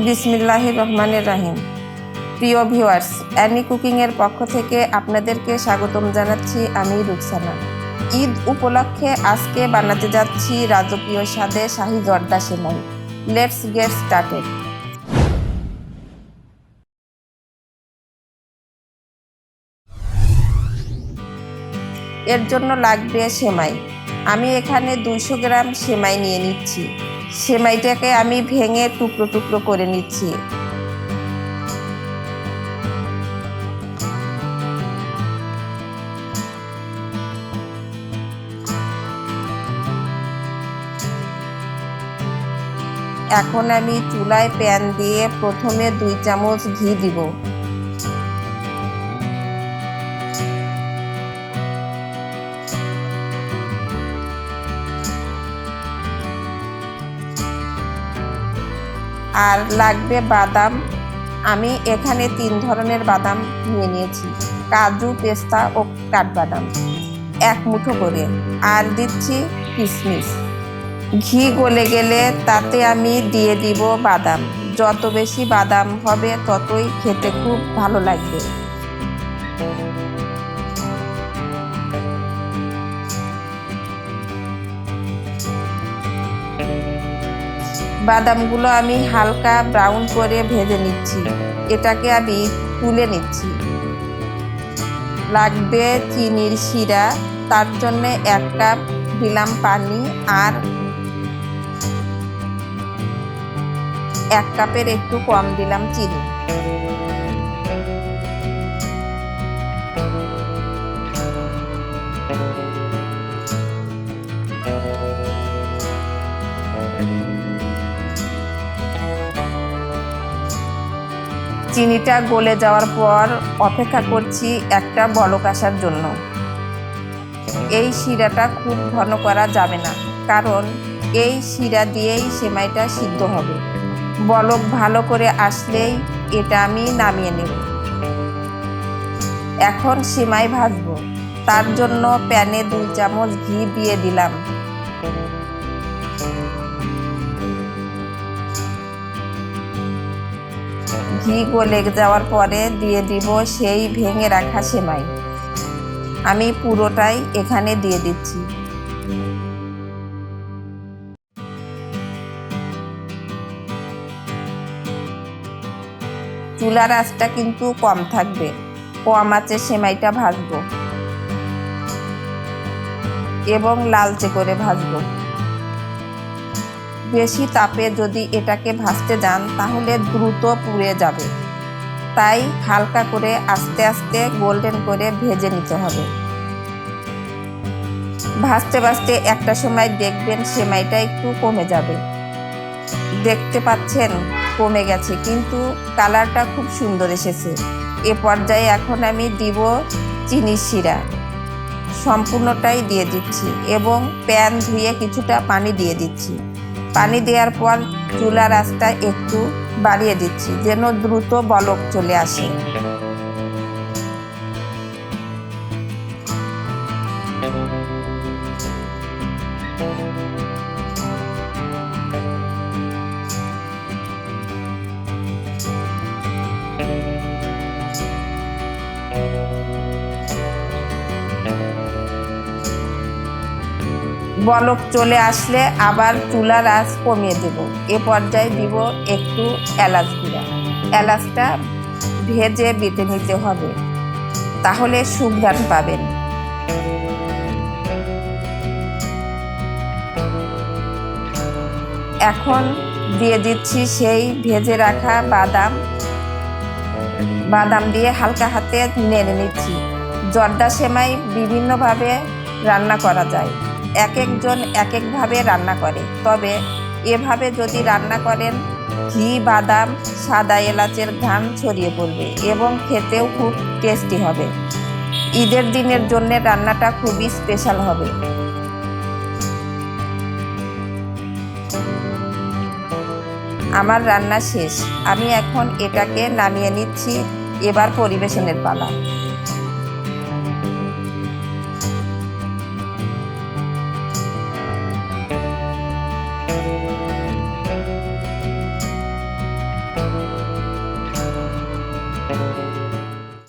বিসমিল্লাহির রহমানির রহিম। প্রিয় ভিউয়ার্স, অ্যানি কুকিংয়ের পক্ষ থেকে আপনাদেরকে স্বাগতম জানাচ্ছি আমি রুকসানা। ঈদ উপলক্ষে আজকে বানাতে যাচ্ছি রাজকীয় স্বাদে শাহী জর্দা সেমাই। Let's get started. এর জন্য লাগবে সেমাই। আমি এখানে 200 গ্রাম সেমাই নিয়ে নিচ্ছি। সেমাইটাকে আমি ভেঙে টুকরো টুকরো করে নিচ্ছি। এখন আমি চুলায় প্যান দিয়ে প্রথমে 2 চামচ ঘি দিব। আর লাগবে বাদাম। আমি এখানে 3 ধরনের বাদাম নিয়ে নিয়েছি, কাজু, পেস্তা ও কাঠবাদাম 1 মুঠো করে। আর দিচ্ছি কিশমিশ। ঘি গলে গেলে তাতে আমি দিয়ে দিব বাদাম। যত বেশি বাদাম হবে ততই খেতে খুব ভালো লাগবে। বাদামগুলো আমি হালকা ব্রাউন করে ভেজে নিচ্ছি। এটাকে আমি তুলে নিচ্ছি। লাগবে চিনির শিরা, তার জন্য 1 কাপ দিলাম পানি আর 1 কাপের একটু কম দিলাম চিনি। চিনিটা গলে যাওয়ার পর অপেক্ষা করছি একটা বলক আসার জন্য। এই শিরাটা খুব ঘন করা যাবে না, কারণ এই শিরা দিয়েই সেমাইটা সিদ্ধ হবে। বলক ভালো করে আসলেই এটা আমি নামিয়ে নেব। এখন সেমাই ভাজবো। তার জন্য প্যানে 2 চামচ ঘি দিয়ে দিলাম। ঘি গলে যাওয়ার পরে দিয়ে দিব সেই ভেঙে রাখা সেমাই। আমি পুরোটাই এখানে দিয়ে দিচ্ছি। চুলার আঁচটা কিন্তু কম থাকবে, কম আঁচে সেমাইটা ভাজবো এবং লালচে করে ভাজবো। বেশি তাপে যদি এটাকে ভাজতে যান তাহলে দ্রুত পুড়ে যাবে, তাই হালকা করে আস্তে আস্তে গোল্ডেন করে ভেজে নিতে হবে। ভাজতে ভাজতে একটা সময় দেখবেন সেমাইটা একটু কমে যাবে। দেখতে পাচ্ছেন কমে গেছে, কিন্তু কালারটা খুব সুন্দর এসেছে। এ পর্যায়ে এখন আমি দিব চিনির শিরা। সম্পূর্ণটাই দিয়ে দিচ্ছি এবং প্যান ধুয়ে কিছুটা পানি দিয়ে দিচ্ছি। পানি দেওয়ার পর চুলার আঁচটা একটু বাড়িয়ে দিচ্ছি যেন দ্রুত বলক চলে আসে। বলক চলে আসলে আবার চুলার আঁচ কমিয়ে দেব। এ পর্যায়ে দিব একটু এলাচ গুঁড়া। এলাচটা ভেজে বেটে নিতে হবে, তাহলে সুঘ্রাণ পাবেন। এখন দিয়ে দিচ্ছি সেই ভেজে রাখা বাদাম। বাদাম দিয়ে হালকা হাতে নেড়ে নিচ্ছি। জর্দা সেমাই বিভিন্নভাবে রান্না করা যায়, এক একজন এক একভাবে রান্না করে। তবে এভাবে যদি রান্না করেন ঘি, বাদাম, সাদা এলাচের ঘ্রাণ ছড়িয়ে পড়বে এবং খেতেও খুব টেস্টি হবে। ঈদের দিনের জন্য রান্নাটা খুবই স্পেশাল হবে। আমার রান্না শেষ। আমি এখন এটাকে নামিয়ে নিচ্ছি। এবার পরিবেশনের পালা।